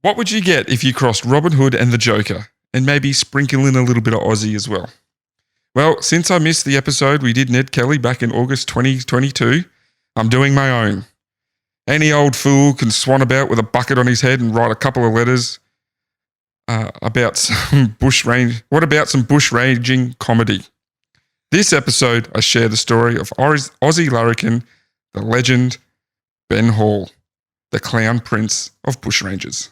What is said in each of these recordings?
What would you get if you crossed Robin Hood and the Joker and maybe sprinkle in a little bit of Aussie as well? Well, since I missed the episode we did Ned Kelly back in August 2022, I'm doing my own. Any old fool can swan about with a bucket on his head and write a couple of letters about some What about some bushranging comedy? This episode, I share the story of Aussie larrikin, the legend Ben Hall, the clown prince of bushrangers.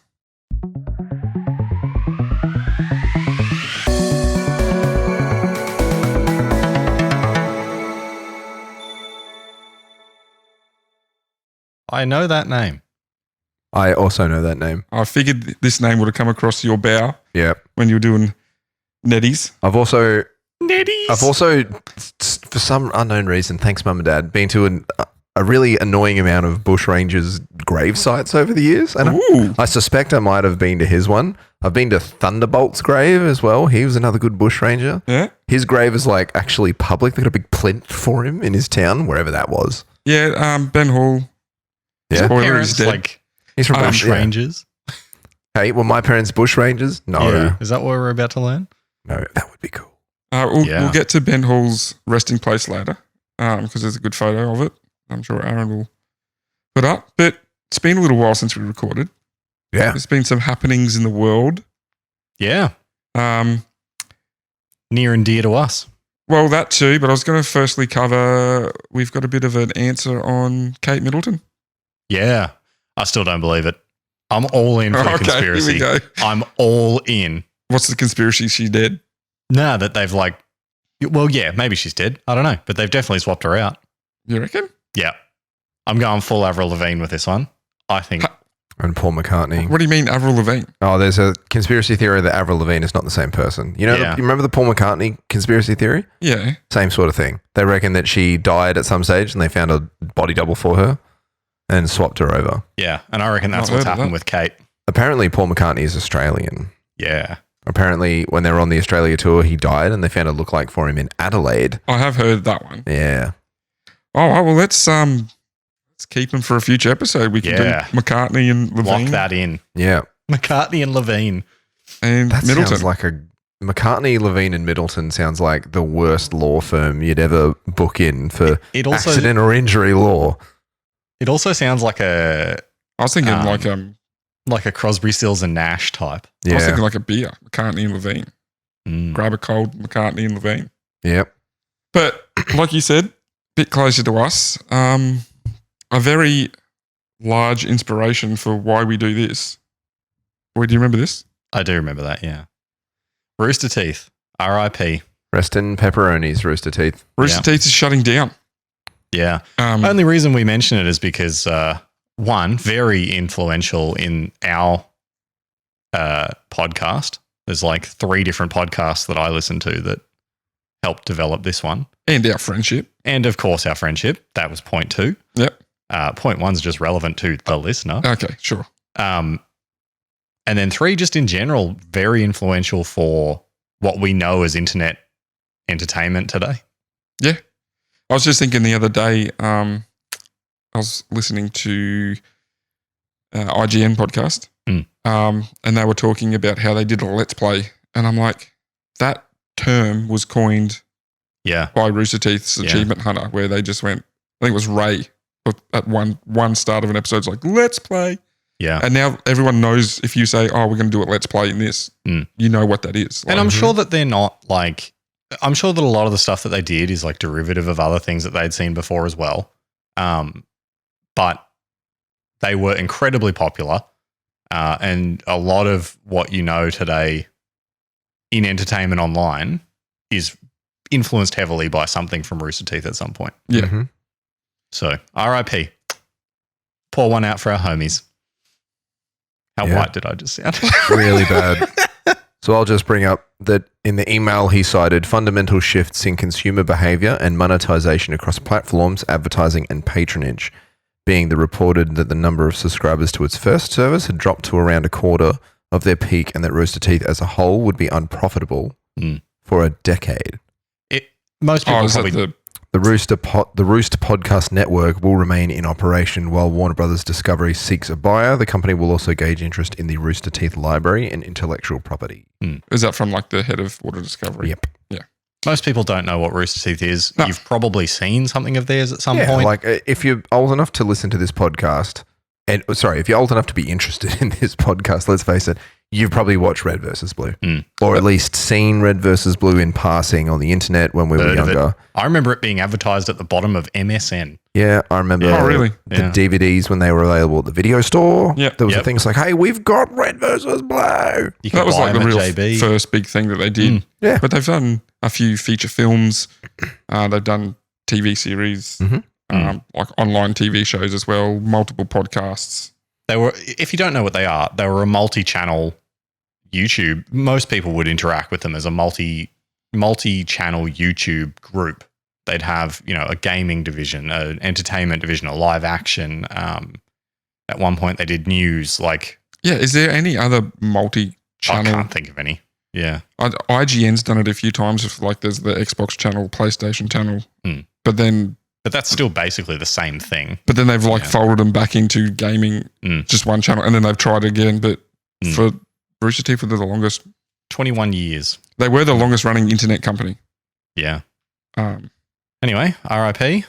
I know that name. I also know that name. I figured this name would have come across your bow when you were doing Neddies. I've also, Neddies. for some unknown reason, thanks Mum and Dad, been to a really annoying amount of bushrangers' grave sites over the years. And I suspect I might have been to his one. I've been to Thunderbolt's grave as well. He was another good bushranger. Yeah. His grave is like actually public. They got a big plinth for him in his town, wherever that was. Yeah, Ben Hall. Yeah. Spoiler, he's dead. Like he's from bushrangers. Hey, were my parents bushrangers? No. Yeah. Is that what we're about to learn? No, that would be cool. We'll get to Ben Hall's resting place later because there's a good photo of it. I'm sure Aaron will put up. But it's been a little while since we recorded. Yeah. There's been some happenings in the world. Yeah. Near and dear to us. Well, that too, but I was going to firstly cover, we've got a bit of an answer on Kate Middleton. Yeah. I still don't believe it. I'm all in for the conspiracy. Here we go. I'm all in. What's the conspiracy? She's dead? Nah, that they've maybe she's dead. I don't know, but they've definitely swapped her out. You reckon? Yeah. I'm going full Avril Lavigne with this one. I think. And Paul McCartney. What do you mean Avril Lavigne? Oh, there's a conspiracy theory that Avril Lavigne is not the same person. You know, you remember the Paul McCartney conspiracy theory? Yeah. Same sort of thing. They reckon that she died at some stage and they found a body double for her and swapped her over. Yeah, and I reckon that's what's happened with Kate. Apparently, Paul McCartney is Australian. Yeah. Apparently, when they were on the Australia tour, he died and they found a lookalike for him in Adelaide. I have heard that one. Yeah. Oh, well, let's keep him for a future episode. We can do McCartney and Levine. Lock that in. Yeah. McCartney and Levine. And that Middleton. Sounds like McCartney, Levine and Middleton sounds like the worst law firm you'd ever book in for accident or injury law. It also sounds like I was thinking like a Crosby, Stills and Nash type. Yeah. I was thinking like a beer, McCartney and Levine. Grab a cold McCartney and Levine. Yep. But like you said, a bit closer to us. A very large inspiration for why we do this. Boy, do you remember this? I do remember that, yeah. Rooster Teeth, R.I.P. Rest in pepperonis, Rooster Teeth. Rooster Teeth is shutting down. Yeah. Only reason we mention it is because, one, very influential in our podcast. There's like 3 different podcasts that I listen to that helped develop this one. And our friendship. And, of course, our friendship. That was point 2. Yep. Point 1's just relevant to the listener. Okay, sure. And then 3, just in general, very influential for what we know as internet entertainment today. Yeah. I was just thinking the other day, I was listening to IGN podcast, and they were talking about how they did a Let's Play. And I'm like, that term was coined by Rooster Teeth's Achievement Hunter, where they just went, I think it was Ray, at one start of an episode, it's like, let's play. Yeah. And now everyone knows if you say, oh, we're going to do it, let's play in this, you know what that is. And I'm sure that they're not like, I'm sure that a lot of the stuff that they did is like derivative of other things that they'd seen before as well. But they were incredibly popular. And a lot of what you know today in entertainment online is influenced heavily by something from Rooster Teeth at some point. Yeah. Mm-hmm. So, R.I.P. Pour one out for our homies. How white did I just sound? Really bad. So I'll just bring up that in the email he cited fundamental shifts in consumer behavior and monetization across platforms, advertising and patronage, being the reported that the number of subscribers to its first service had dropped to around a quarter of their peak and that Rooster Teeth as a whole would be unprofitable for a decade. Most people probably... The Roost Podcast Network will remain in operation while Warner Brothers Discovery seeks a buyer. The company will also gauge interest in the Rooster Teeth library and intellectual property. Is that from like the head of Water Discovery? Yep. Yeah. Most people don't know what Rooster Teeth is. No. You've probably seen something of theirs at some Yeah, point. like if you're old enough to listen to this podcast, if you're old enough to be interested in this podcast, let's face it, you've probably watched Red versus Blue, or at least seen Red versus Blue in passing on the internet when we were Heard of it. younger. I remember it being advertised at the bottom of MSN. Yeah, I remember. Oh, really? The Yeah. DVDs when they were available at the video store. Yep. There was Yep. things like, "Hey, we've got Red versus Blue." You can That was buy like the them real at JB. first big thing that they did. Yeah. But they've done a few feature films. They've done TV series, like online TV shows as well, multiple podcasts. They were, if you don't know what they were a multi-channel YouTube. Most people would interact with them as a multi-channel YouTube group. They'd have, a gaming division, an entertainment division, a live action. At one point, they did news. Like, Yeah, is there any other I multi-channel? can't think of any. Yeah, IGN's done it a few times. If like there's the Xbox channel, PlayStation channel, but then that's still basically the same thing. they've like folded them back into gaming, just one channel, and then they've tried again. But for Rooster Teeth, were the longest. 21 years. They were the longest running internet company. Yeah. Um, Anyway, RIP.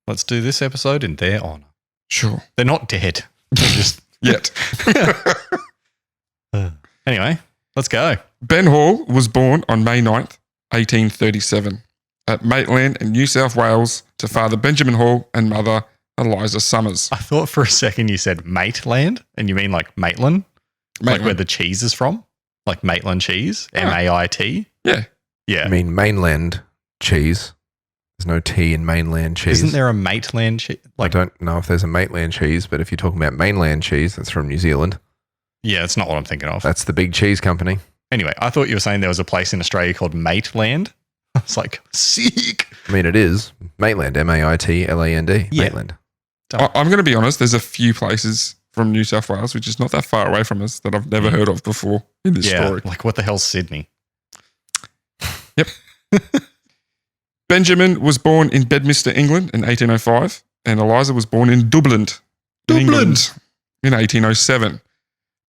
Let's do this episode in their honor. sure. They're not dead. They're just Yet. Anyway, let's go. Ben Hall was born on May 9th, 1837, at Maitland in New South Wales to father Benjamin Hall and mother Eliza Summers. I thought for a second you said Maitland, and you mean like Maitland? Like where the cheese is from? Like Maitland cheese? MAIT? Yeah. Yeah. I mean, mainland cheese. There's no T in mainland cheese. Isn't there a Maitland cheese? I don't know if there's a Maitland cheese, but if you're talking about mainland cheese, that's from New Zealand. Yeah, that's not what I'm thinking of. That's the big cheese company. Anyway, I thought you were saying there was a place in Australia called Maitland. I was like, sick. I mean, it is Maitland, Maitland. Yeah. Maitland. I'm going to be honest, there's a few places from New South Wales, which is not that far away from us, that I've never heard of before in this story. Like what the hell's Sydney? Yep. Benjamin was born in Bedminster, England in 1805, and Eliza was born in Dublin, England in 1807.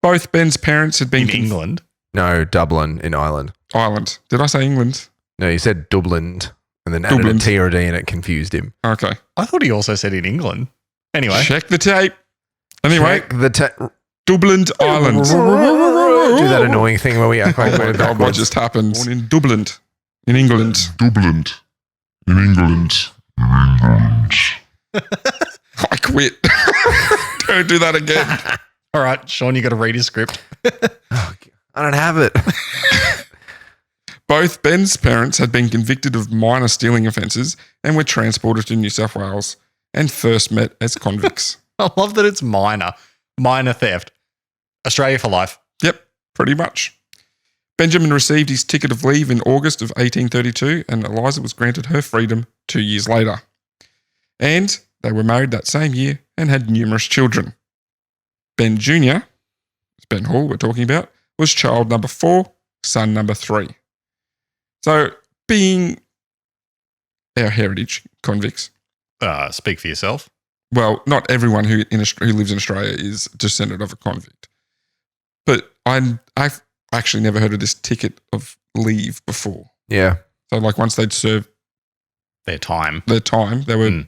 Both Ben's parents had been In England? No, Dublin in Ireland. Ireland. Did I say England? No, you said Dublin and then added Dublin. a T or a D and it confused him. Okay. I thought he also said in England. Anyway. Check the tape. Anyway, Check the Dublin, Ireland. do that annoying thing where we act like Oh my we're God, what backwards. just happened? Born in Dublin, in England. Dublin, in England. I quit. Don't do that again. All right, Sean, you got to read his script. I don't have it. Both Ben's parents had been convicted of minor stealing offences and were transported to New South Wales and first met as convicts. I love that it's minor theft. Australia for life. Yep, pretty much. Benjamin received his ticket of leave in August of 1832 and Eliza was granted her freedom 2 years later. And they were married that same year and had numerous children. Ben Jr., Ben Hall we're talking about, was child number 4, son number 3. So, being our heritage convicts, Speak for yourself. well, not everyone who lives in Australia is descendant of a convict. But I've actually never heard of this ticket of leave before. Yeah. So, like, once they'd served Their time. their time, they were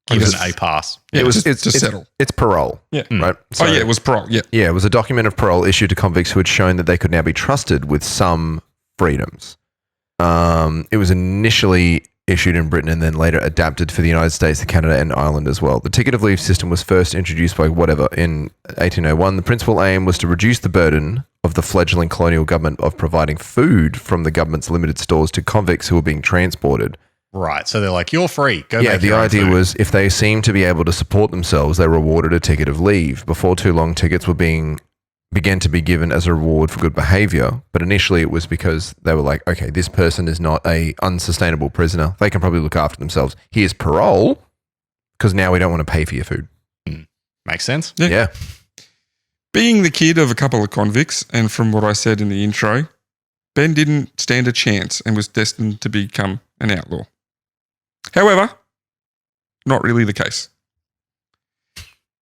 Given a pass. Yeah, It's to settle. It's parole. Yeah. Right. Oh, yeah, it was parole. Yeah. Yeah, it was a document of parole issued to convicts who had shown that they could now be trusted with some freedoms. It was initially issued in Britain and then later adapted for the United States, Canada, and Ireland as well. The ticket of leave system was first introduced by whatever in 1801. The principal aim was to reduce the burden of the fledgling colonial government of providing food from the government's limited stores to convicts who were being transported. Right. So they're like, you're free. Go Yeah, make the your own idea food. was if they seemed to be able to support themselves, they were awarded a ticket of leave. Before too long, tickets were began to be given as a reward for good behavior. But initially it was because they were like, okay, this person is not a unsustainable prisoner. They can probably look after themselves. Here's parole because now we don't want to pay for your food. Makes sense. Yeah. Being the kid of a couple of convicts, and from what I said in the intro, Ben didn't stand a chance and was destined to become an outlaw. However, not really the case.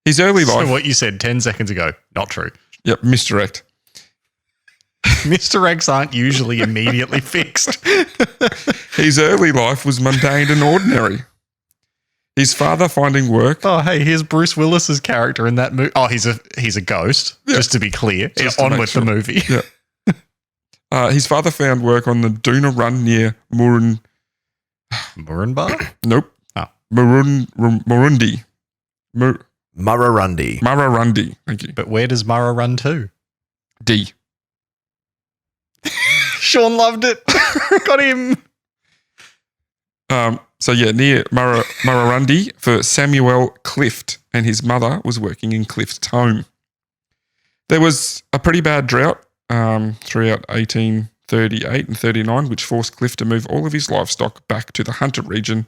His early life... So what you said 10 seconds ago, not true. Yep, misdirect. Misdirects aren't usually immediately fixed. His early life was mundane and ordinary. His father finding work... Oh, hey, here's Bruce Willis's character in that movie. Oh, he's a ghost, Yeah. just to be clear. Just to On make with sure. the movie. Yeah. His father found work on the Doona Run near Murrumba? Nope. Oh. Murundi. Murrurundi. Mararundi. Thank you. But where does Murra run to? D. Sean loved it. Got him. Near Mararundi for Samuel Clift, and his mother was working in Clift's home. There was a pretty bad drought throughout 1838 and 39, which forced Clift to move all of his livestock back to the Hunter region,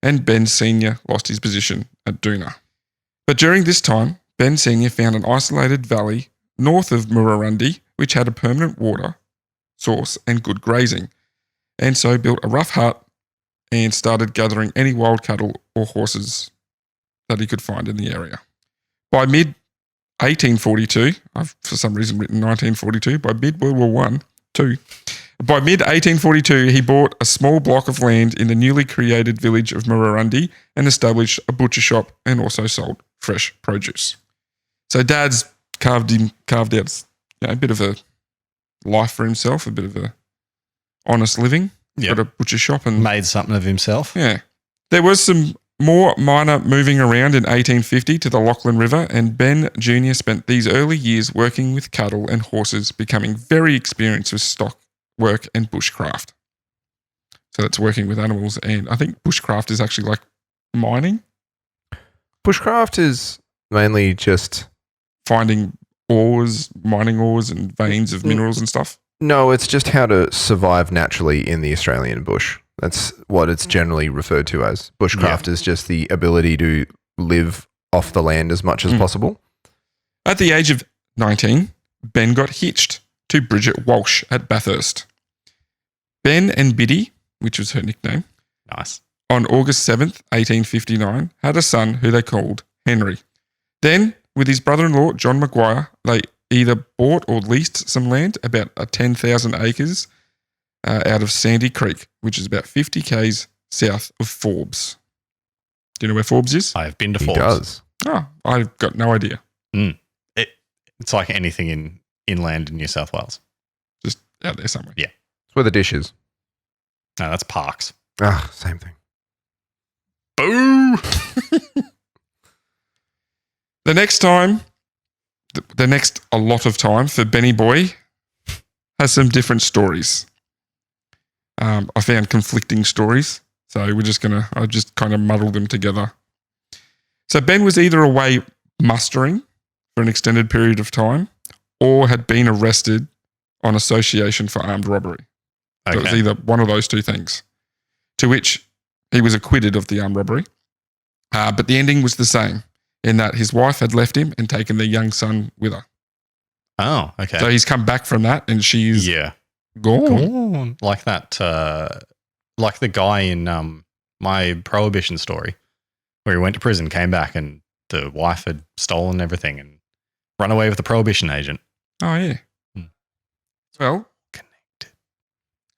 and Ben Sr. lost his position at Doona. But during this time, Ben Sr. found an isolated valley north of Murarundi, which had a permanent water source and good grazing, and so built a rough hut and started gathering any wild cattle or horses that he could find in the area. By mid-1842, I've for some reason written 1942, by mid-World War I, by mid-1842, he bought a small block of land in the newly created village of Murarundi and established a butcher shop and also sold fresh produce. So Dad's carved out a bit of a life for himself, a bit of a honest living. Yep. Got a butcher shop and Made something of himself. yeah. There was some more minor moving around in 1850 to the Lachlan River, and Ben Jr. spent these early years working with cattle and horses, becoming very experienced with stock work and bushcraft. So that's working with animals, and I think bushcraft is actually like mining, Bushcraft is mainly just... finding ores, mining ores and veins of minerals and stuff. No, it's just how to survive naturally in the Australian bush. That's what it's generally referred to as. Bushcraft is just the ability to live off the land as much as possible. At the age of 19, Ben got hitched to Bridget Walsh at Bathurst. Ben and Biddy, which was her nickname, Nice. on August 7th, 1859, had a son who they called Henry. Then, with his brother-in-law, John Maguire, they either bought or leased some land, about 10,000 acres, out of Sandy Creek, which is about 50 k's south of Forbes. Do you know where Forbes is? I have been to He Forbes. does. Oh, I've got no idea. It's like anything inland in New South Wales. Just out there somewhere. It's where the dish is. No, that's Parks. Ah, same thing. Boo! The next time, a lot of time for Benny Boy has some different stories. I found conflicting stories, so I just kind of muddled them together. So Ben was either away mustering for an extended period of time or had been arrested on association for armed robbery. So it was either one of those two things, to which he was acquitted of the armed robbery. But the ending was the same, in that his wife had left him and taken their young son with her. Oh, okay. So he's come back from that and she's gone. Like that, like the guy in my Prohibition story where he went to prison, came back and the wife had stolen everything and run away with the Prohibition agent. Oh, yeah. Hmm. Well,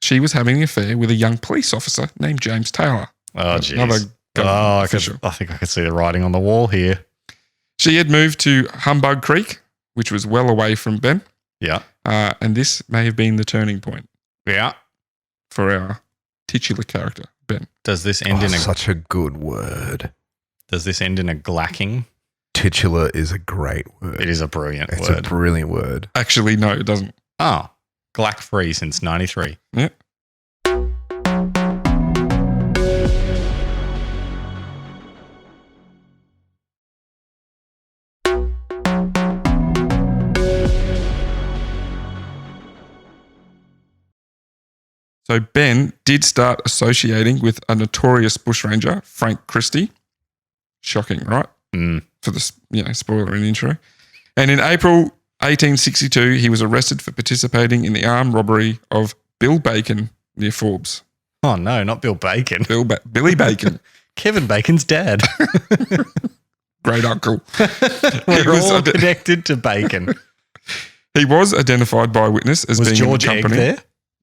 she was having an affair with a young police officer named James Taylor. Oh, Another jeez. government official. I think I could see the writing on the wall here. She had moved to Humbug Creek, which was well away from Ben. Yeah. And this may have been the turning point Yeah. for our titular character, Ben. Does this end in a Such a good word. Does this end in a glacking? Titular is a great word. It is a brilliant It's word. a brilliant word. Actually, no, it doesn't. Oh, glack free since 93. Yeah. So Ben did start associating with a notorious bushranger, Frank Christie. Shocking, right? Mm. For the spoiler in the intro. And in April 1862, he was arrested for participating in the armed robbery of Bill Bacon near Forbes. Oh, no, not Bill Bacon. Billy Bacon, Kevin Bacon's dad. great uncle. We're was all connected to Bacon. He was identified by a witness as Was being George in the Egg company. there?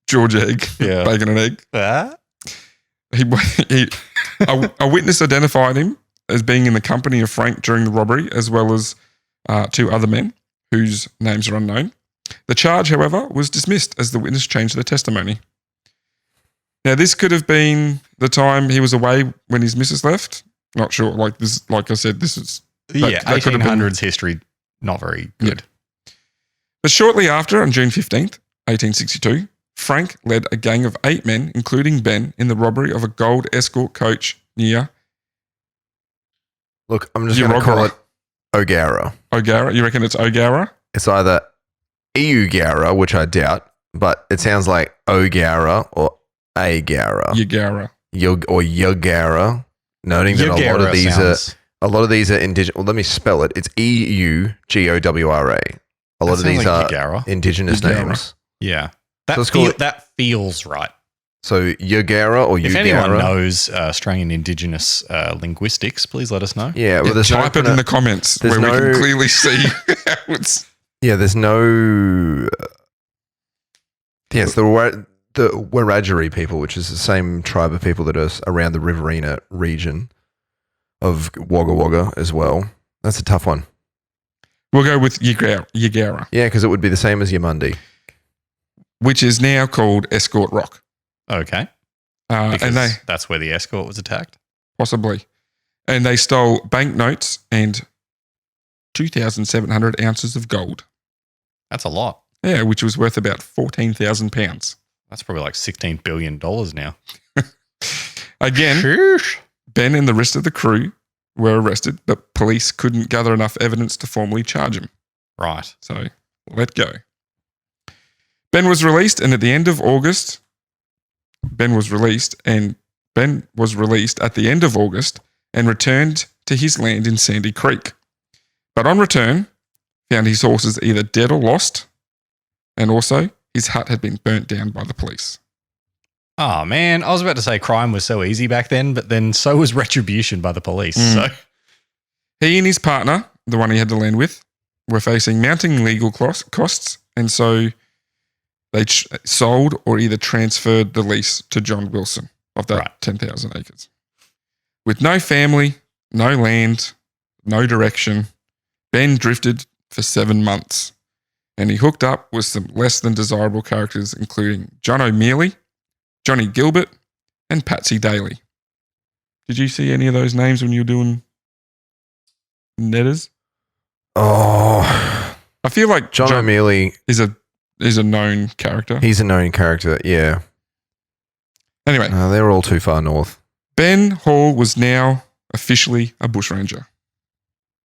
George Egg, Yeah. Bacon and Egg. Ah? A witness identified him as being in the company of Frank during the robbery, as well as 2 other men whose names are unknown. The charge, however, was dismissed as the witness changed their testimony. Now, this could have been the time he was away when his missus left. Not sure. Like this, like I said, this is Yeah, that could have been- 1800s history, not very good. But shortly after, on June 15th, 1862, Frank led a gang of 8 men, including Ben, in the robbery of a gold escort coach near Look, I'm just going to call it O'Gara. O'Gara. You reckon it's O'Gara? It's either Eugara, which I doubt, but it sounds like O'Gara or Agara. Yagara. Or Yugara. Noting that a lot of these are indigenous. Well, let me spell it. It's Eugowra. A lot of these are Yagara. indigenous Yugara. names. Yeah. So let's call it- That feels right. So Yugara or Yugara. If anyone knows Australian Indigenous linguistics, please let us know. Yeah, well, there's Type it in the comments there's where we no- can clearly see how it's. Yeah, there's no. Yes, the Wiradjuri people, which is the same tribe of people that are around the Riverina region of Wagga Wagga as well. That's a tough one. We'll go with Yagara, Yeah, because it would be the same as Yamundi. which is now called Escort Rock. Okay. And Because they that's where the escort was attacked. possibly. And they stole banknotes and 2,700 ounces of gold. That's a lot. Yeah, which was worth about £14,000. That's probably like $16 billion now. Again, Sheesh. Ben and the rest of the crew were arrested, but police couldn't gather enough evidence to formally charge him. Right. So let go. Ben was released, and at the end of August, Ben was released at the end of August and returned to his land in Sandy Creek. But on return, found his horses either dead or lost, and also his hut had been burnt down by the police. Oh, man. I was about to say crime was so easy back then, but then so was retribution by the police. So He and his partner, the one he had the land with, were facing mounting legal costs, and so they sold or either transferred the lease to John Wilson of that Right. 10,000 acres. With no family, no land, no direction, Ben drifted for 7 months, and he hooked up with some less than desirable characters, including John O'Mealy, Johnny Gilbert, and Patsy Daly. Did you see any of those names when you were doing Netters? Oh, I feel like John O'Mealy, is a known character. he's a known character. Yeah. Anyway, They're all too far north. Ben Hall was now officially a bushranger.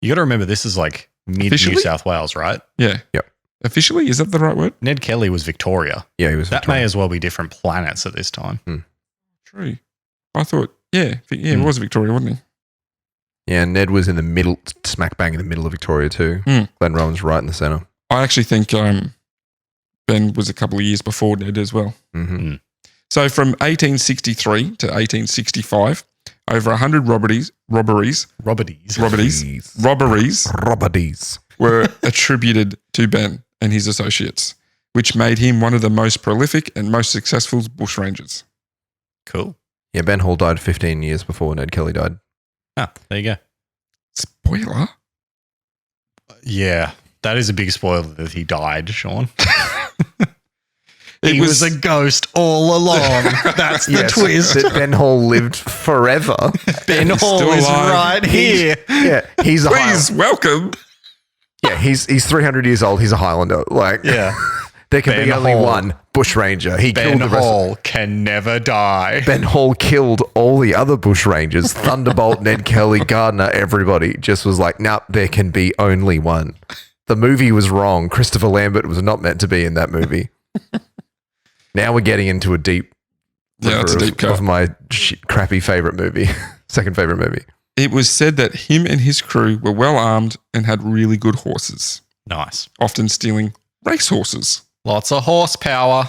you got to remember, this is like mid Officially? New South Wales, right? Yeah. Yep. Officially? Is that the right word? Ned Kelly was Victoria. Yeah, he was. That Victorian. may as well be different planets at this time. True. I thought, it was Victoria, wasn't he? Yeah, Ned was in the middle, smack bang in the middle of Victoria too. Glen Rowan's right in the centre. I actually think Ben was a couple of years before Ned as well. Mm-hmm. So from 1863 to 1865, over 100 robberies were attributed to Ben and his associates, which made him one of the most prolific and most successful bushrangers. Cool. Yeah, Ben Hall died 15 years before Ned Kelly died. Ah, there you go. Spoiler? Yeah. That is a big spoiler that he died, Sean. It He was a ghost all along. That's the twist. That Ben Hall lived forever. Ben Hall still is alive. right here. Yeah, he's a Please welcome. Yeah, he's 300 years old. He's a Highlander. Like, Yeah. there can Ben be only Hall. one bushranger. He Ben killed the rest. Hall can never die. Ben Hall killed all the other bushrangers. Thunderbolt, Ned Kelly, Gardner, everybody just was like, nope, there can be only one. The movie was wrong. Christopher Lambert was not meant to be in that movie. Now we're getting into a deep It's a deep cut. of my crappy favorite movie, second favorite movie. It was said that him and his crew were well armed and had really good horses, Nice. often stealing race horses. Lots of horsepower.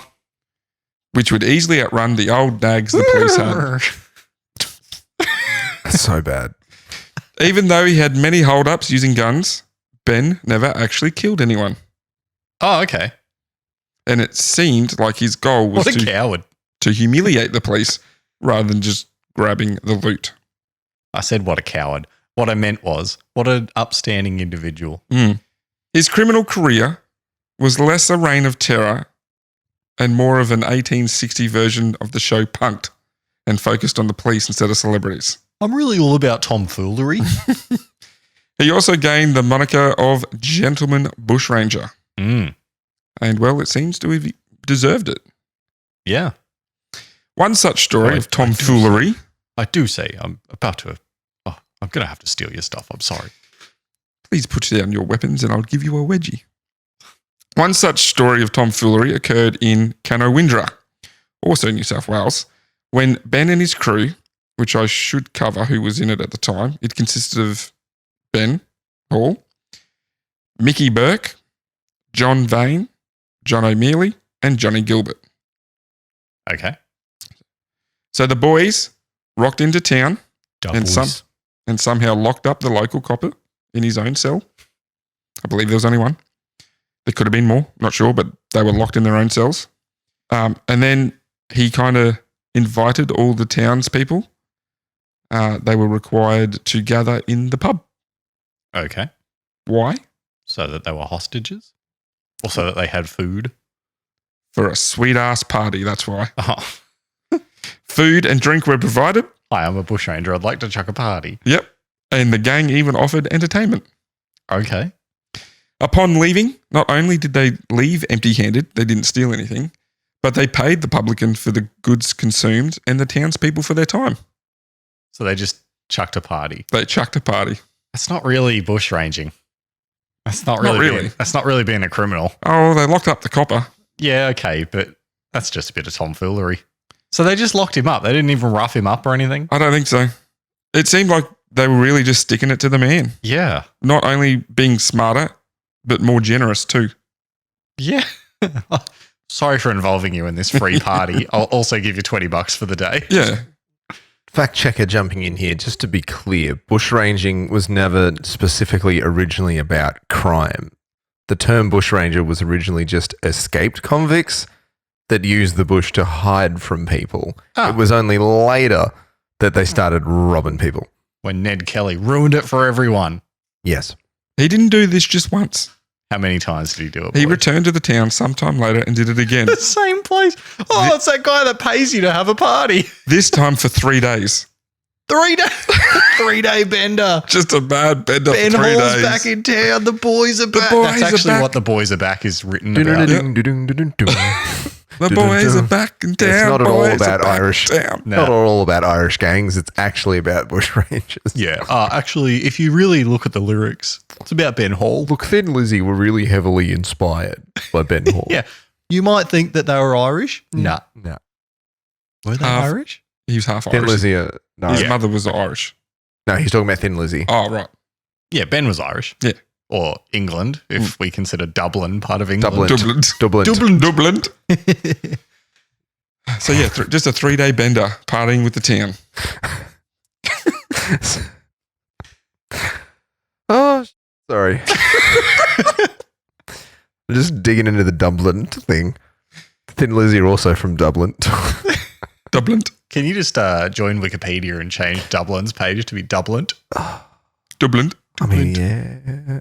which would easily outrun the old nags the police had. That's so bad. Even though he had many hold-ups using guns, Ben never actually killed anyone. Oh, okay. And it seemed like his goal was What a coward. to humiliate the police rather than just grabbing the loot. I said what a coward. What I meant was, what an upstanding individual. His criminal career was less a reign of terror and more of an 1860 version of the show Punk'd and focused on the police instead of celebrities. I'm really all about tomfoolery. He also gained the moniker of Gentleman Bushranger. And, well, it seems to have deserved it. Yeah. One such story of tomfoolery. I do say I'm about to... Oh, I'm going to have to steal your stuff. I'm sorry. Please put down your weapons and I'll give you a wedgie. One such story of tomfoolery occurred in Canowindra, also New South Wales, when Ben and his crew, which I should cover who was in it at the time, it consisted of Ben Hall, Mickey Burke, John Vane, John O'Mealy, and Johnny Gilbert. Okay. So the boys rocked into town and somehow locked up the local copper in his own cell. I believe there was only one. There could have been more, not sure, but they were locked in their own cells. And then he kind of invited all the townspeople. They were required to gather in the pub. Okay. Why? So that they were hostages? Or so that they had food? For a sweet-ass party, that's why. Oh. Food and drink were provided. Hi, I'm a bushranger. I'd like to chuck a party. Yep. And the gang even offered entertainment. Okay. Upon leaving, not only did they leave empty-handed, they didn't steal anything, but they paid the publican for the goods consumed and the townspeople for their time. So they just chucked a party. They chucked a party. That's not really bushranging. That's not Not really. really. That's not really being a criminal. Oh, they locked up the copper. Yeah, okay, but that's just a bit of tomfoolery. So they just locked him up. They didn't even rough him up or anything? I don't think so. It seemed like they were really just sticking it to the man. Yeah. Not only being smarter, but more generous too. Yeah. Sorry for involving you in this free party. I'll also give you $20 for the day. Yeah. Fact checker jumping in here, just to be clear, bushranging was never specifically originally about crime. The term bushranger was originally just escaped convicts that used the bush to hide from people. It was only later that they started robbing people. When Ned Kelly ruined it for everyone. Yes. He didn't do this just once. How many times did he do it? He boys? returned to the town sometime later and did it again. The same place. Oh, it's that guy that pays you to have a party. This time for 3 days. 3 days. 3-day bender. Just a bad bender Ben for 3 Hall's days. back in town. The boys are back. boys That's are actually back. what the boys are back is written about. The boys are back in town. It's not at all Boys are about back in Irish. town. No. Not all about Irish gangs. It's actually about bushrangers. Yeah. Actually, if you really look at the lyrics, it's about Ben Hall. Look, Thin Lizzy were really heavily inspired by Ben Hall. Yeah. You might think that they were Irish. Nah. No. Were they Half. Irish? He was half Thin Irish. Lizzy, no. His mother was Irish. No, he's talking about Thin Lizzy. Oh, right. Yeah, Ben was Irish. Yeah. Or England, if we consider Dublin part of England. Dublin. Dublin. So, yeah, just a 3-day bender partying with the town. Oh, sorry. Just digging into the Dublin thing. Thin Lizzy are also from Dublin. Dublin. Can you just join Wikipedia and change Dublin's page to be Dublin? Dublin. I mean, yeah.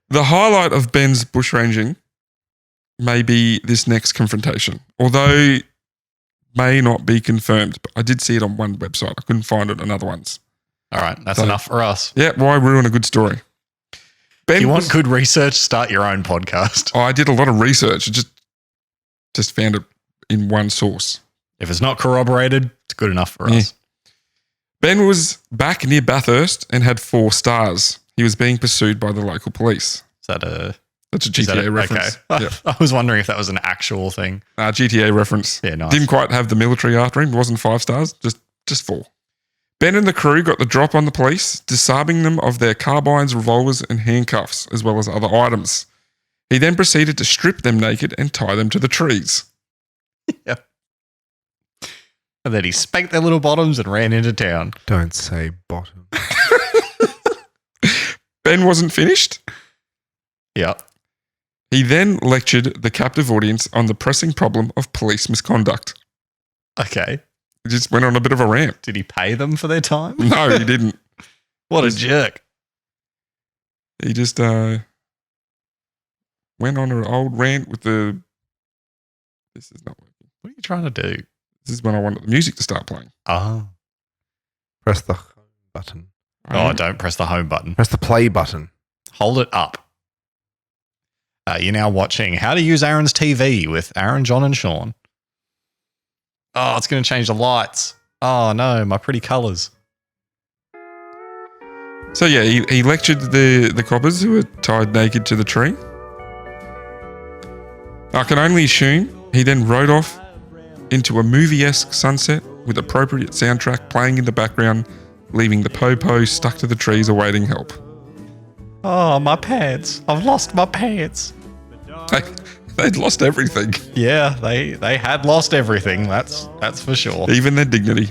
The highlight of Ben's bushranging may be this next confrontation, although may not be confirmed. But I did see it on one website. I couldn't find it on other ones. All right, that's enough for us. Yeah, why ruin a good story? Ben If you want good research, start your own podcast. I did a lot of research. I just found it in one source. If it's not corroborated, it's good enough for us. Ben was back near Bathurst and had 4 stars. He was being pursued by the local police. Is that a That's a GTA reference. Okay. Yeah. I was wondering if that was an actual thing. GTA reference. Yeah, nice. Didn't quite have the military after him. It wasn't 5 stars, just 4. Ben and the crew got the drop on the police, disarming them of their carbines, revolvers, and handcuffs, as well as other items. He then proceeded to strip them naked and tie them to the trees. Yep. And then he spanked their little bottoms and ran into town. Don't say bottom. Ben wasn't finished. Yep. He then lectured the captive audience on the pressing problem of police misconduct. Okay. He just went on a bit of a rant. Did he pay them for their time? No, he didn't. What a jerk. He just went on an old rant with the... This is not working. What are you trying to do? This is when I wanted the music to start playing. Oh. Press the home button. Oh, don't press the home button. Press the play button. Hold it up. You're now watching How to Use Aaron's TV with Aaron, John, and Sean. Oh, it's going to change the lights. Oh, no, my pretty colours. So yeah, he lectured the coppers who were tied naked to the tree. I can only assume he then rode off into a movie-esque sunset with appropriate soundtrack playing in the background, leaving the po-po stuck to the trees awaiting help. Oh, my pants. I've lost my pants. They'd lost everything, Yeah, they had lost everything. That's for sure. even their dignity.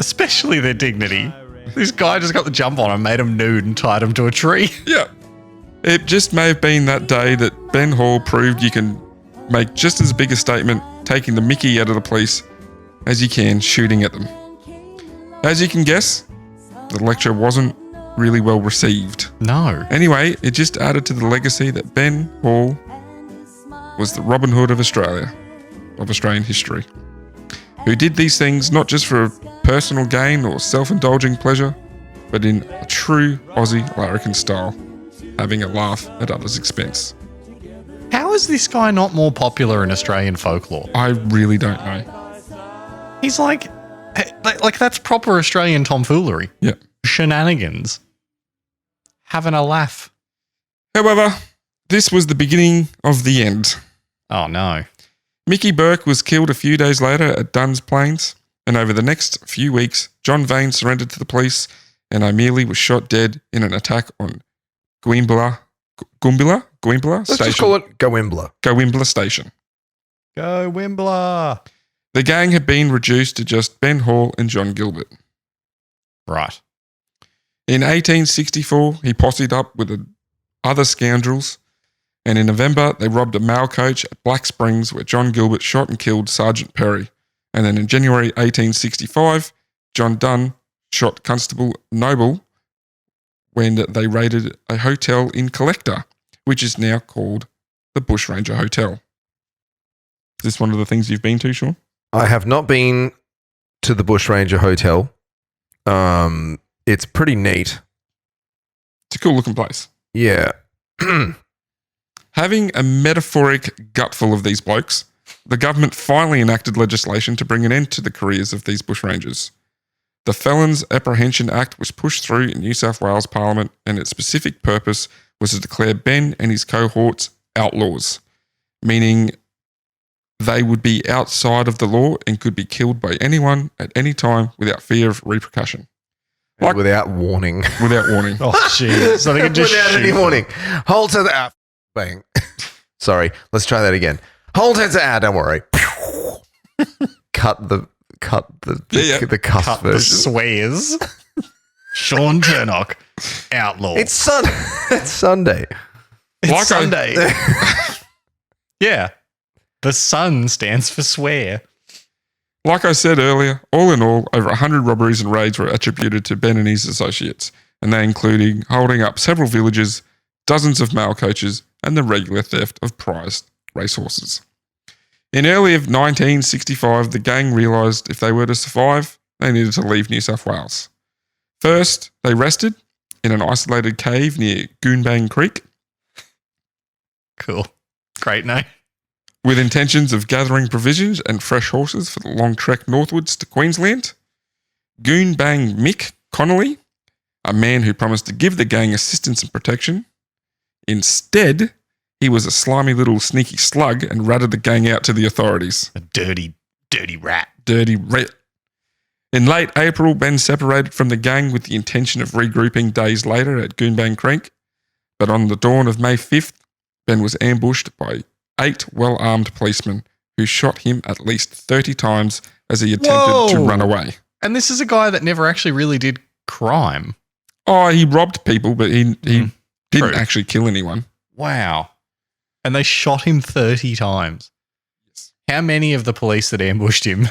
Especially their dignity. This guy just got the jump on him, made him nude and tied him to a tree. Yeah. It just may have been that day that Ben Hall proved you can make just as big a statement taking the mickey out of the police as you can shooting at them. As you can guess, the lecture wasn't really well received. No. Anyway, it just added to the legacy that Ben Hall was the Robin Hood of Australia, of Australian history, who did these things not just for personal gain or self-indulging pleasure, but in a true Aussie larrikin style, having a laugh at others' expense. How is this guy not more popular in Australian folklore? I really don't know. He's like that's proper Australian tomfoolery. Yeah. Shenanigans. Having a laugh. However, this was the beginning of the end. Oh, no. Mickey Burke was killed a few days later at Duns Plains, and over the next few weeks, John Vane surrendered to the police, and O'Mealy was shot dead in an attack on Goombla Let's Station. just call it Goombla Station. Go Wimbler. The gang had been reduced to just Ben Hall and John Gilbert. Right. In 1864, he possed up with other scoundrels, and in November, they robbed a mail coach at Black Springs where John Gilbert shot and killed Sergeant Perry. And then in January 1865, John Dunn shot Constable Noble when they raided a hotel in Collector, which is now called the Bushranger Hotel. Is this one of the things you've been to, Sean? I have not been to the Bushranger Hotel. It's pretty neat. It's a cool looking place. Yeah. Having a metaphoric gutful of these blokes, the government finally enacted legislation to bring an end to the careers of these bushrangers. The Felons Apprehension Act was pushed through in New South Wales Parliament, and its specific purpose was to declare Ben and his cohorts outlaws, meaning they would be outside of the law and could be killed by anyone at any time without fear of repercussion. Like- without warning. Without warning. Oh, jeez. So they can just Without shoot any them. warning. Hold to the... Bang. Sorry. Let's try that again. Hold to the... don't worry. Cut the cuss Cut the version. swears. Sean Turnock, outlaw. It's Sunday. It's Like I- Sunday. Yeah. The sun stands for swear. Like I said earlier, all in all, over 100 robberies and raids were attributed to Ben and his associates, and they including holding up several villages, dozens of mail coaches, and the regular theft of prized racehorses. In early of 1965, the gang realised if they were to survive, they needed to leave New South Wales. First, they rested in an isolated cave near Goonbang Creek Cool. Great name. with intentions of gathering provisions and fresh horses for the long trek northwards to Queensland. Goonbang Mick Connolly, a man who promised to give the gang assistance and protection. Instead, he was a slimy little sneaky slug and ratted the gang out to the authorities. A dirty, dirty rat. Dirty rat. In late April, Ben separated from the gang with the intention of regrouping days later at Goonbang Creek, but on the dawn of May 5th, Ben was ambushed by 8 well-armed policemen who shot him at least 30 times as he attempted to run away. And this is a guy that never actually really did crime. Oh, he robbed people, but he didn't True. actually kill anyone. Wow. And they shot him 30 times. How many of the police that ambushed him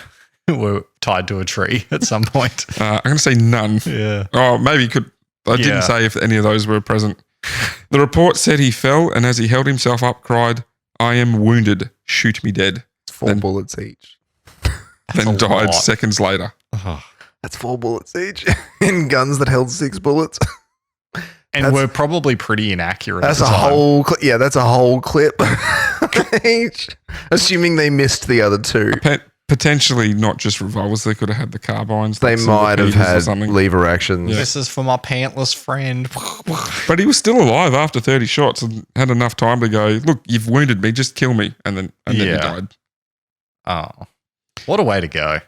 were tied to a tree at some point? I'm going to say none. Yeah. Oh, maybe he could. I didn't say if any of those were present. The report said he fell and as he held himself up, cried, "I am wounded. Shoot me dead." It's 4 bullets each. Then a died lot. seconds later. Oh. That's 4 bullets each in guns that held 6 bullets. And were probably pretty inaccurate. That's at the a time. whole that's a whole clip each. Assuming they missed the other 2. Potentially not just revolvers. They could have had the carbines. They like silver might have peters or had something. lever actions. Yeah. This is for my pantless friend. But he was still alive after 30 shots and had enough time to go, "Look, you've wounded me. Just kill me." And then he died. Oh, what a way to go.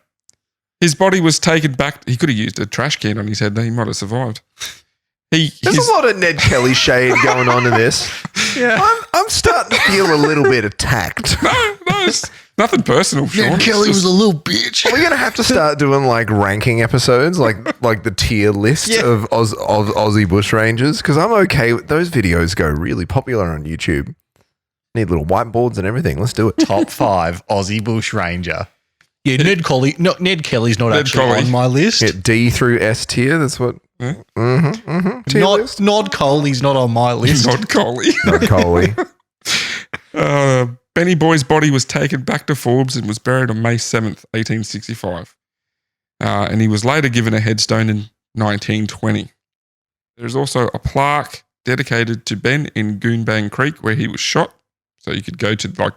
His body was taken back. He could have used a trash can on his head. Then he might have survived. There's a lot of Ned Kelly shade going on in this. Yeah. I'm starting to feel a little bit attacked. No, it's nothing personal, Sean. Ned Kelly was a little bitch. We're going to have to start doing like ranking episodes, like the tier list of Aussie Bushrangers, because I'm okay with those videos go really popular on YouTube. Need little whiteboards and everything. Let's do it. Top 5 Aussie Bushranger. Yeah, Ned Kelly's not Ned actually Colley. on my list. Get D through S tier. That's what. Yeah. Tier list. Nod Coley's not on my list. Not Coley. Not Coley. Benny Boy's body was taken back to Forbes and was buried on May 7th, 1865. And he was later given a headstone in 1920. There's also a plaque dedicated to Ben in Goonbang Creek where he was shot. So you could go to like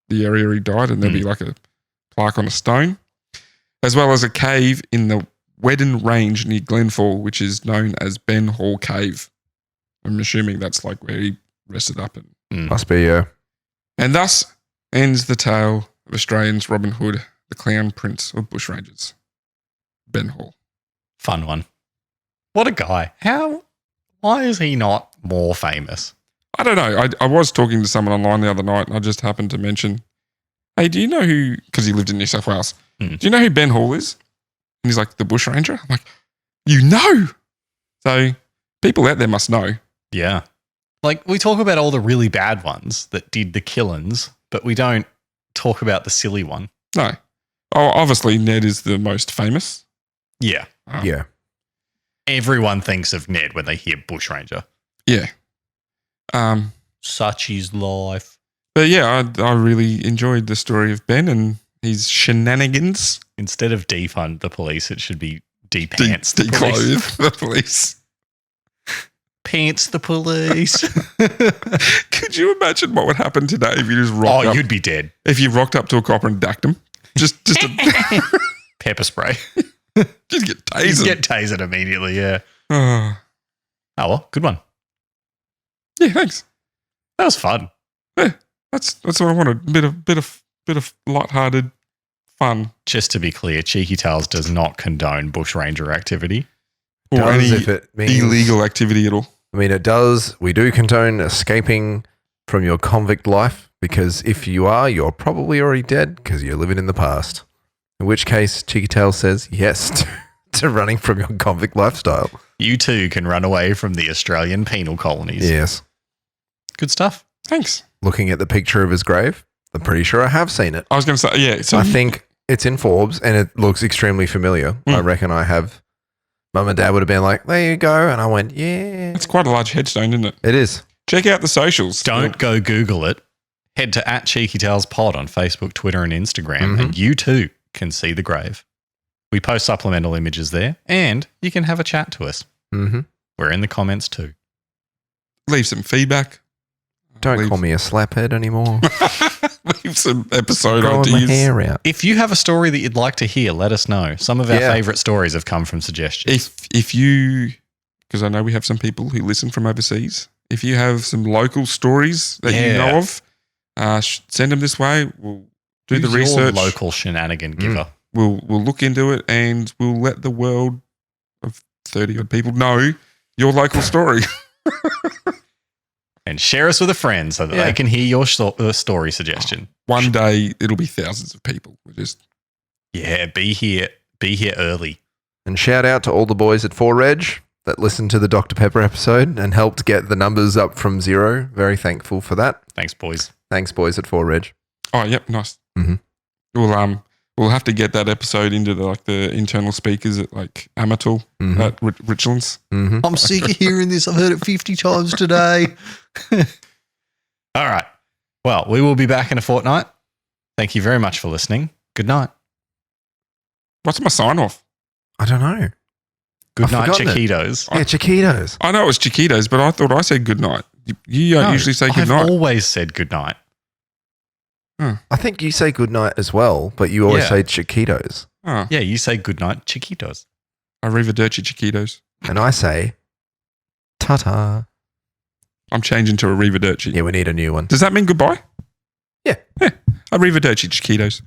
the area he died and there'd be like a plaque on a stone, as well as a cave in the Wedden Range near Glenfall, which is known as Ben Hall Cave. I'm assuming that's like where he rested up. Must be, yeah. And thus ends the tale of Australians Robin Hood, the Clown Prince of Bushrangers, Ben Hall. Fun one. What a guy. Why is he not more famous? I don't know. I was talking to someone online the other night and I just happened to mention, "Hey, do you know who," because he lived in New South Wales, "Do you know who Ben Hall is?" And he's like, "The Bushranger?" I'm like, "You know?" So people out there must know. Yeah. Like, we talk about all the really bad ones that did the killings, but we don't talk about the silly one. No. Oh, obviously Ned is the most famous. Yeah. Yeah. Everyone thinks of Ned when they hear Bushranger. Yeah. Such is life. But yeah, I really enjoyed the story of Ben and his shenanigans. Instead of defund the police, it should be de-pants the police. Declothe the police. Pants the police. Could you imagine what would happen today if you just rocked up? You'd be dead. If you rocked up to a copper and dacked him. Just a, Pepper spray. just get You tasered. get tasered immediately, yeah. Oh, Well, good one. yeah, thanks. That was fun. Yeah, that's what I wanted. A bit of lighthearted fun. Just to be clear, Cheeky Tales does not condone bushranger activity. Or Does any if it means illegal activity at all. I mean, it does. We do condone escaping from your convict life because if you are, you're probably already dead because you're living in the past. In which case, Cheeky Tail says yes to running from your convict lifestyle. You too can run away from the Australian penal colonies. Yes. Good stuff. Thanks. Looking at the picture of his grave, I'm pretty sure I have seen it. I was going to say, yeah. So I think it's in Forbes and it looks extremely familiar. I reckon I have. Mum and Dad would have been like, "There you go." And I went, "Yeah." it's quite a large headstone, isn't it? It is. Check out the socials. Don't go Google it. Head to @CheekyTalesPod on Facebook, Twitter, and Instagram, and you too can see the grave. We post supplemental images there, and you can have a chat to us. Mm-hmm. We're in the comments too. Leave some feedback. Don't call me a slaphead anymore. Leave some episode Growing my ideas. hair out. If you have a story that you'd like to hear, let us know. Some of our favourite stories have come from suggestions. If you, because I know we have some people who listen from overseas, if you have some local stories that you know of, send them this way. We'll do Who's the research. your local shenanigan giver? We'll look into it and we'll let the world of 30 odd people know your local story. and share us with a friend so that they can hear your story suggestion. One day it'll be thousands of people. Be here early. And shout out to all the boys at 4Reg that listened to the Dr. Pepper episode and helped get the numbers up from 0. Very thankful for that. Thanks, boys. Thanks, boys at 4Reg. Oh, yep, nice. Mm-hmm. We'll have to get that episode into the internal speakers at Amatul at Richlands. Mm-hmm. I'm sick of hearing this. I've heard it 50 times today. All right. Well, we will be back in a fortnight. Thank you very much for listening. Good night. What's my sign off? I don't know. Good night, Chiquitos. Yeah, Chiquitos. I know it was Chiquitos, but I thought I said good night. You don't usually say good night. I've always said good night. I think you say good night as well, but you always say Chiquitos. Oh. Yeah, you say good night, Chiquitos. Arrivederci, Chiquitos. And I say ta-ta. I'm changing to Arrivederci. Yeah, we need a new one. Does that mean goodbye? Yeah. Arrivederci, Chiquitos.